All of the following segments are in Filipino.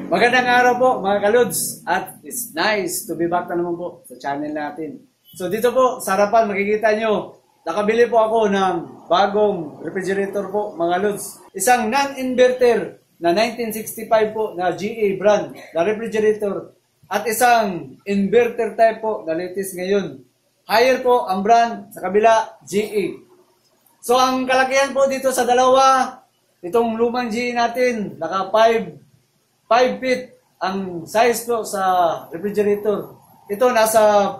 Magandang araw po mga kalods at it's nice to be back na naman po sa channel natin. So dito po sa harapan makikita nyo, nakabili po ako ng bagong refrigerator po mga lods. Isang non-inverter na 1965 po na GA brand na refrigerator at isang inverter type po na latest ngayon. Higher po ang brand sa kabila GA. So ang kalakihan po dito sa dalawa, itong lumang GA natin, naka 5 feet ang size po sa refrigerator. Ito nasa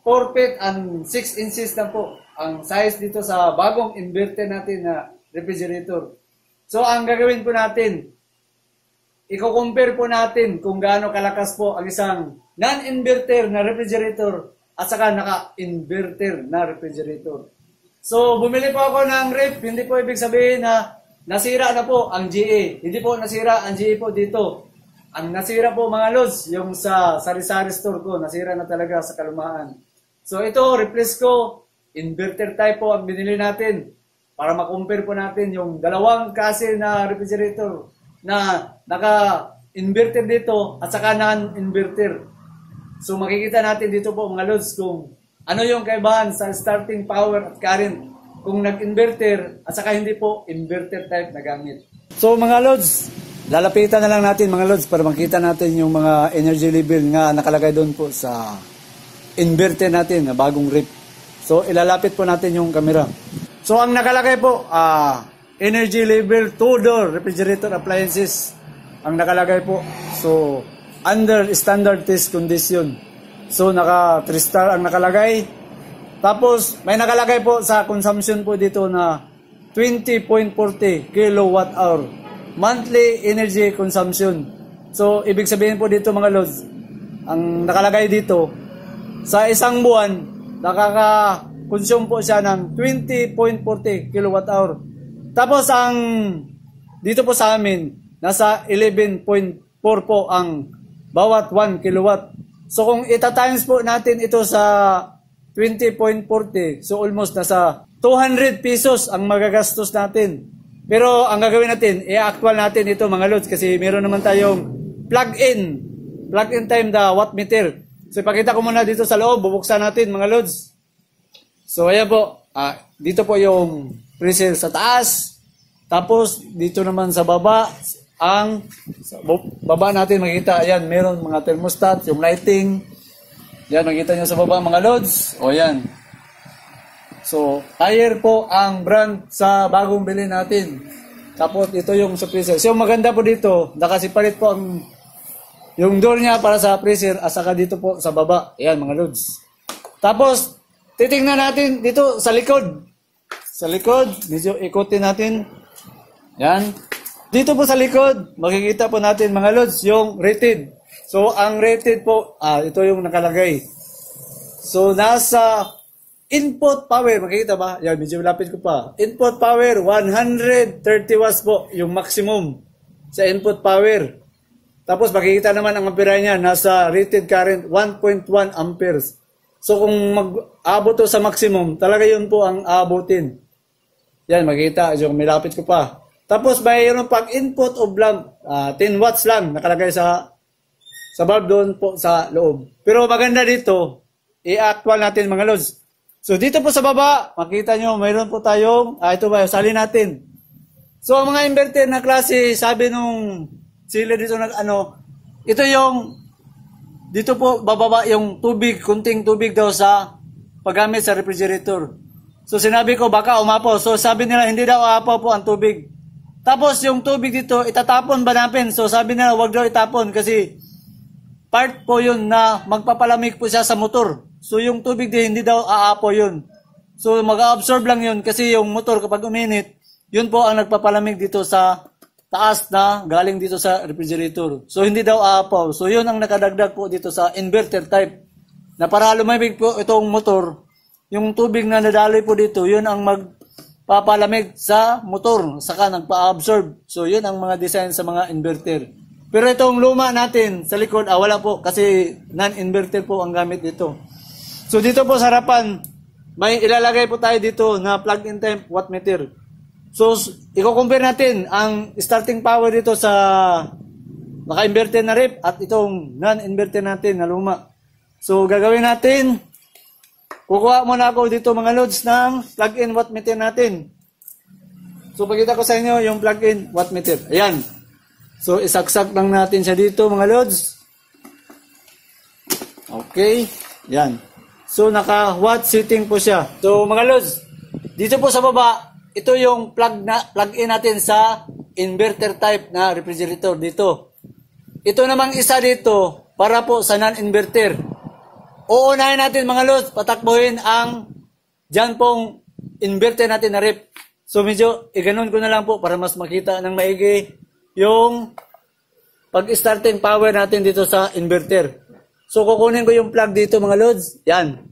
4 feet and 6 inches na po ang size dito sa bagong inverter natin na refrigerator. So ang gagawin po natin, i-compare po natin kung gaano kalakas po ang isang non-inverter na refrigerator at saka naka-inverter na refrigerator. So bumili po ako ng ref, hindi po ibig sabihin na nasira na po ang GA. Hindi po nasira ang GA po dito. Ang nasira po mga lods, yung sa sari-sari store ko, nasira na talaga sa kalumaan. So ito, replace ko, inverter type po ang binili natin para makompare po natin yung dalawang klase na refrigerator na naka-inverter dito at saka non-inverter. So makikita natin dito po mga lods kung ano yung kaibahan sa starting power at current kung nag-inverter at saka hindi po inverter type na gamit. So mga lods, lalapitan na lang natin mga lods para makita natin yung mga energy level nga nakalagay doon po sa inverter natin na bagong ref. So ilalapit po natin yung camera. So ang nakalagay po, energy level 2-door refrigerator appliances ang nakalagay po. So under standard test condition. So naka 3 star ang nakalagay. Tapos, may nakalagay po sa consumption po dito na 20.40 kilowatt hour. Monthly energy consumption. So, ibig sabihin po dito mga lods, ang nakalagay dito, sa isang buwan, nakaka-consume po siya ng 20.40 kilowatt hour. Tapos, dito po sa amin, nasa 11.4 po ang bawat 1 kilowatt. So, kung ita-times po natin ito sa 20.40. So almost nasa 200 pesos ang magagastos natin. Pero ang gagawin natin, i-actual natin ito mga lods kasi meron naman tayong plug-in. Plug-in time the watt meter. So ipakita ko muna dito sa loob, bubuksan natin mga lods. So ayan po, dito po yung freezer sa taas. Tapos dito naman sa baba, sa baba natin makikita, ayan, meron mga thermostat, yung lighting. Yan, makita nyo sa baba mga lods. O yan. So, higher po ang brand sa bagong bili natin. Tapos, ito yung sa freezer. So, maganda po dito, nakasipalit po yung door niya para sa freezer at saka dito po sa baba. Ayan, mga lods. Tapos, titingnan natin dito sa likod. Sa likod, dito ikutin natin. Yan. Dito po sa likod, makikita po natin mga lods, yung rated. So, ang rated po, ito yung nakalagay. So, nasa input power, makikita ba? Yan, medyo lapit ko pa. Input power, 130 watts po, yung maximum sa input power. Tapos, makikita naman ang ampere niya, nasa rated current, 1.1 amperes. So, kung mag-abot to sa maximum, talaga yun po ang aabutin. Yan, makikita, yung milapit ko pa. Tapos, mayroon pag input of lamp, 10 watts lang, nakalagay sa bulb doon po sa loob. Pero maganda dito, i-actual natin mga lods. So dito po sa baba, makita nyo, mayroon po tayong, ito ba, salin natin. So ang mga inverter na klase, sabi nung sila dito ito yung, dito po bababa yung tubig, kunting tubig daw sa paggamit sa refrigerator. So sinabi ko, baka umapaw. So sabi nila, hindi daw aapaw po ang tubig. Tapos yung tubig dito, itatapon ba natin? So sabi nila, wag daw itapon kasi part po yun na magpapalamig po siya sa motor. So yung tubig din hindi daw aapo yun. So mag-absorb lang yun kasi yung motor kapag uminit, yun po ang nagpapalamig dito sa taas na galing dito sa refrigerator. So hindi daw aapaw. So yun ang nakadagdag po dito sa inverter type. Na para lumamig po itong motor, yung tubig na nadaloy po dito, yun ang magpapalamig sa motor. Saka nagpa-absorb. So yun ang mga design sa mga inverter. Pero itong luma natin sa likod, wala po kasi non-inverter po ang gamit dito. So dito po sa harapan, may ilalagay po tayo dito na plug-in type watt meter. So, i-compare natin ang starting power dito sa naka-inverter na rep at itong non-inverter natin na luma. So gagawin natin, kukuha muna ako dito mga lods ng plug-in wattmeter natin. So pakita ko sa inyo yung plug-in wattmeter. Ayan. So isaksak lang natin siya dito mga lods. Okay. Yan. So naka watt setting po siya. So mga lods, dito po sa baba, ito yung plug-in natin sa inverter type na refrigerator dito. Ito namang isa dito para po sa non-inverter. Uunahin natin mga lods, patakbuhin ang dyan pong inverter natin na rep. So medyo iganon ko na lang po para mas makita ng maigi yung pag-starting power natin dito sa inverter. So kukunin ko yung plug dito mga lods. Yan.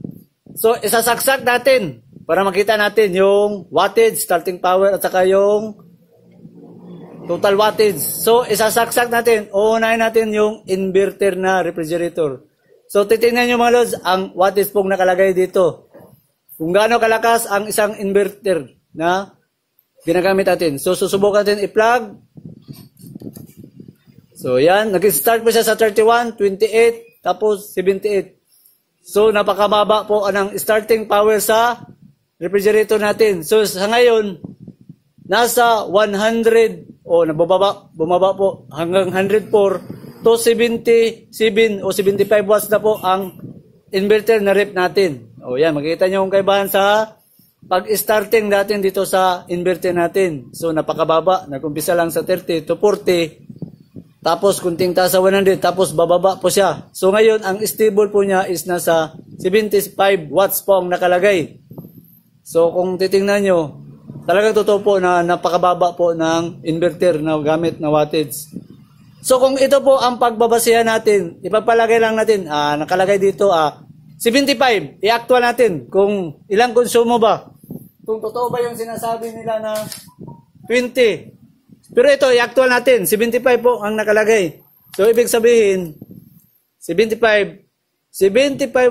So isasaksak natin para makita natin yung wattage, starting power at saka yung total wattage. So, isasaksak natin, uunahin natin yung inverter na refrigerator. So, titingnan nyo mga lods, ang wattage pong nakalagay dito. Kung gaano kalakas ang isang inverter na ginagamit natin. So, susubukan natin i-plug. So, yan. Nag-start po siya sa 31, 28, tapos 78. So, napakababa po ang starting power sa refrigerator natin. So, sa ngayon, nasa 100 bumaba po hanggang 104 to 77 o 75 watts na po ang inverter na rep natin. O yan, makikita nyo yung kaibahan sa pag-starting natin dito sa inverter natin. So napakababa, nag-umpisa lang sa 30 to 40, tapos kunting taas sa 100, tapos bababa po siya. So ngayon, ang stable po niya is nasa 75 watts po ang nakalagay. So kung titingnan nyo, talagang totoo po na napakababa po ng inverter na gamit na wattage. So kung ito po ang pagbabasihan natin, ipapalagay lang natin, nakalagay dito 75, i-actual natin kung ilang konsumo ba. Kung totoo ba yung sinasabi nila na 20. Pero ito, i-actual natin, 75 po ang nakalagay. So ibig sabihin, 75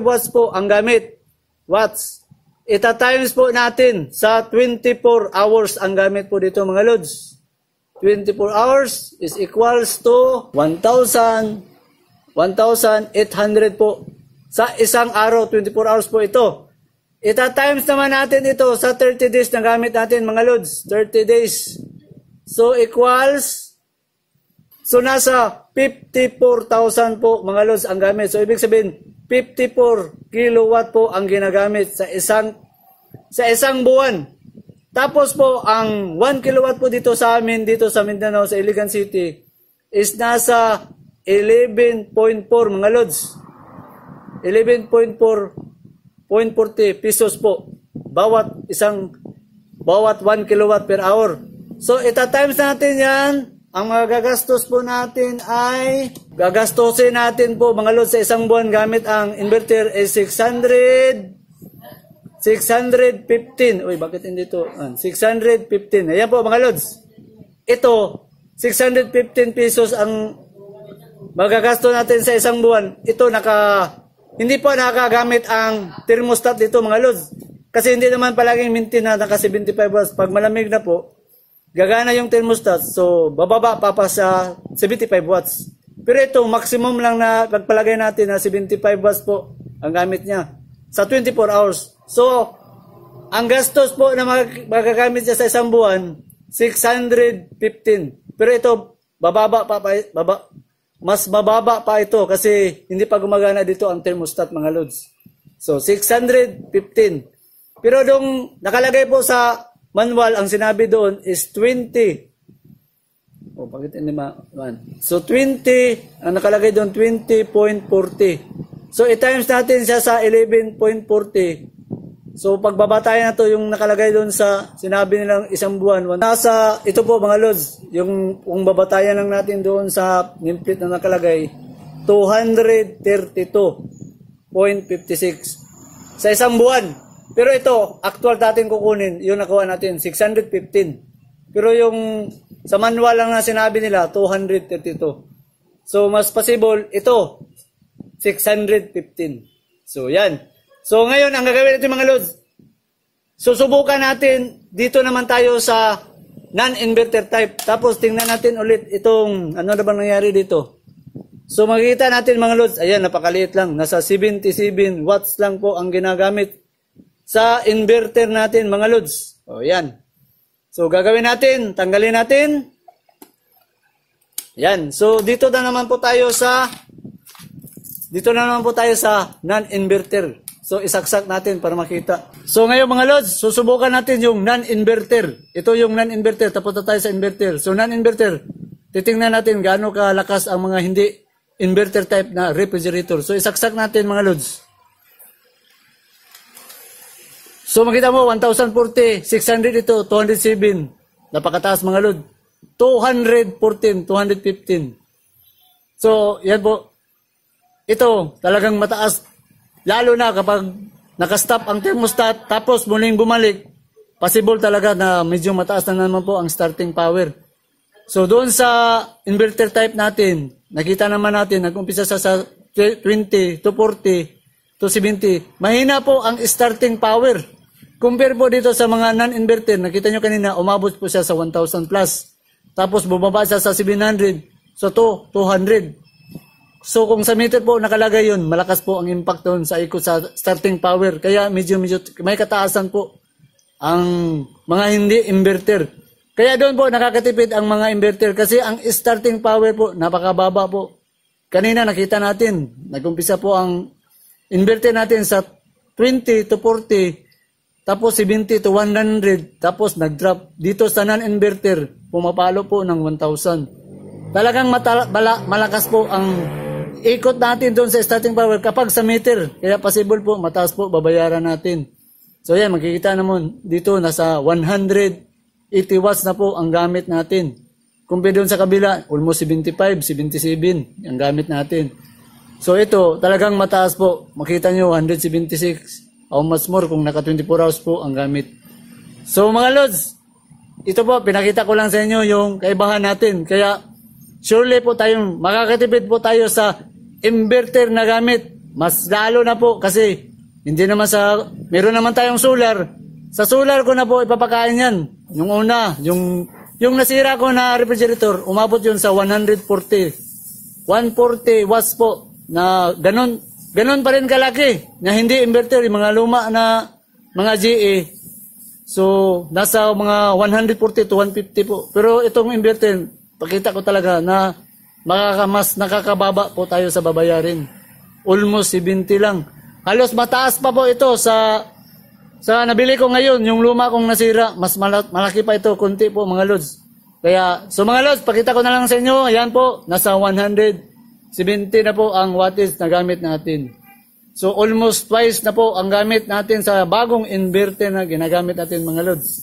watts po ang gamit. Watts. Ita-times po natin sa 24 hours ang gamit po dito mga lods. 24 hours is equals to 1,800 po. Sa isang araw, 24 hours po ito. Ita-times naman natin ito sa 30 days na gamit natin mga lods. 30 days. So equals, so nasa 54,000 po mga lods ang gamit. So ibig sabihin, 54 kilowatt po ang ginagamit sa isang buwan. Tapos po, ang 1 kilowatt po dito sa amin, dito sa Mindanao, sa Iligan City, is nasa 11.4 mga lods. 11.40 pesos po. Bawat 1 kilowatt per hour. So, ita-times natin yan. Ang mga gagastos po natin ay, gagastosin natin po mga lods sa isang buwan gamit ang inverter is 615. Uy, bakit hindi ito? 615. Ayan po mga lods. Ito, 615 pesos ang magagasto natin sa isang buwan. Ito, hindi po nakagamit ang thermostat dito mga lods. Kasi hindi naman palaging maintain na naka 75 watts. Pag malamig na po, gagana yung thermostat, so bababa pa sa 75 watts. Pero ito, maximum lang na pagpalagay natin na 75 watts po ang gamit niya sa 24 hours. So, ang gastos po na magagamit niya sa isang buwan, 615. Pero ito, mas mababa pa ito kasi hindi pa gumagana dito ang thermostat mga lods. So, 615. Pero dong nakalagay po sa manual, ang sinabi doon is 20. Oh, bakit hindi So, 20, ang nakalagay doon, 20.40. So, i-times natin siya sa 11.40. So, pagbabatayan na to yung nakalagay doon sa sinabi nilang isang buwan. Nasa, ito po mga lods, yung kung babatayan lang natin doon sa nameplate na nakalagay, 232.56 sa isang buwan. Pero ito, actual natin kukunin, yung nakuha natin, 615. Pero yung sa manual lang na sinabi nila, 232. So, mas possible, ito, 615. So, yan. So, ngayon, ang gagawin natin mga lods, susubukan natin, dito naman tayo sa non-inverter type. Tapos, tingnan natin ulit itong, ano na ba nangyari dito? So makikita natin mga lods, ayan, napakaliit lang. Nasa 77 watts lang po ang ginagamit sa inverter natin mga lods. O yan. So gagawin natin, tanggalin natin. Yan. So dito na naman po tayo sa non-inverter. So isaksak natin para makita. So ngayon mga lods, susubukan natin yung non-inverter. Ito yung non-inverter, tapos na tayo sa inverter. So non-inverter, titingnan natin gaano kalakas ang mga hindi inverter type na refrigerator. So isaksak natin mga lods. So makita mo 1040, 600 ito, 207. Napakataas mga lods. 214, 215. So yan po. Ito talagang mataas. Lalo na kapag nakastop ang thermostat tapos muling bumalik, possible talaga na medyo mataas na naman po ang starting power. So doon sa inverter type natin, nakita naman natin, nag-umpisa sa 20 to 40 to 70. Mahina po ang starting power. Compare po dito sa mga non-inverter, nakita nyo kanina, umabot po siya sa 1,000 plus. Tapos bumaba siya sa 700, so 200. So kung sa meter po nakalagay yun, malakas po ang impact doon sa ikot sa starting power. Kaya medyo may kataasan po ang mga hindi inverter. Kaya doon po nakakatipid ang mga inverter kasi ang starting power po napakababa po. Kanina nakita natin, nagumpisa po ang inverter natin sa 20 to 40, tapos 70 to 100, tapos nag-drop. Dito sa non-inverter, pumapalo po ng 1,000. Talagang malakas po ang ikot natin doon sa starting power kapag sa meter. Kaya possible po, mataas po, babayaran natin. So yan, makikita naman dito, nasa 180 watts na po ang gamit natin. Compare doon sa kabila, almost 75, 77 ang gamit natin. So ito, talagang mataas po. Makita nyo, 176. How much more kung naka 24 hours po ang gamit. So mga lods, ito po, pinakita ko lang sa inyo yung kaibahan natin. Kaya surely po tayong makakatipid po tayo sa inverter na gamit. Mas lalo na po kasi hindi naman meron naman tayong solar. Sa solar ko na po ipapakain yan. Yung una, yung nasira ko na refrigerator, umabot yun sa 140 watts po na ganon pa rin kalaki na hindi inverter, yung mga luma na mga GE. So, nasa mga 140 to 150 po. Pero itong inverter, pakita ko talaga na mas nakakababa po tayo sa babayarin. Almost 70 lang. Halos mataas pa po ito sa nabili ko ngayon, yung luma kong nasira, mas malaki pa ito, kunti po mga lods. Kaya, so mga lods, pakita ko na lang sa inyo, ayan po, nasa 170 na po ang wattage na gamit natin. So almost twice na po ang gamit natin sa bagong inverter na ginagamit natin mga lods.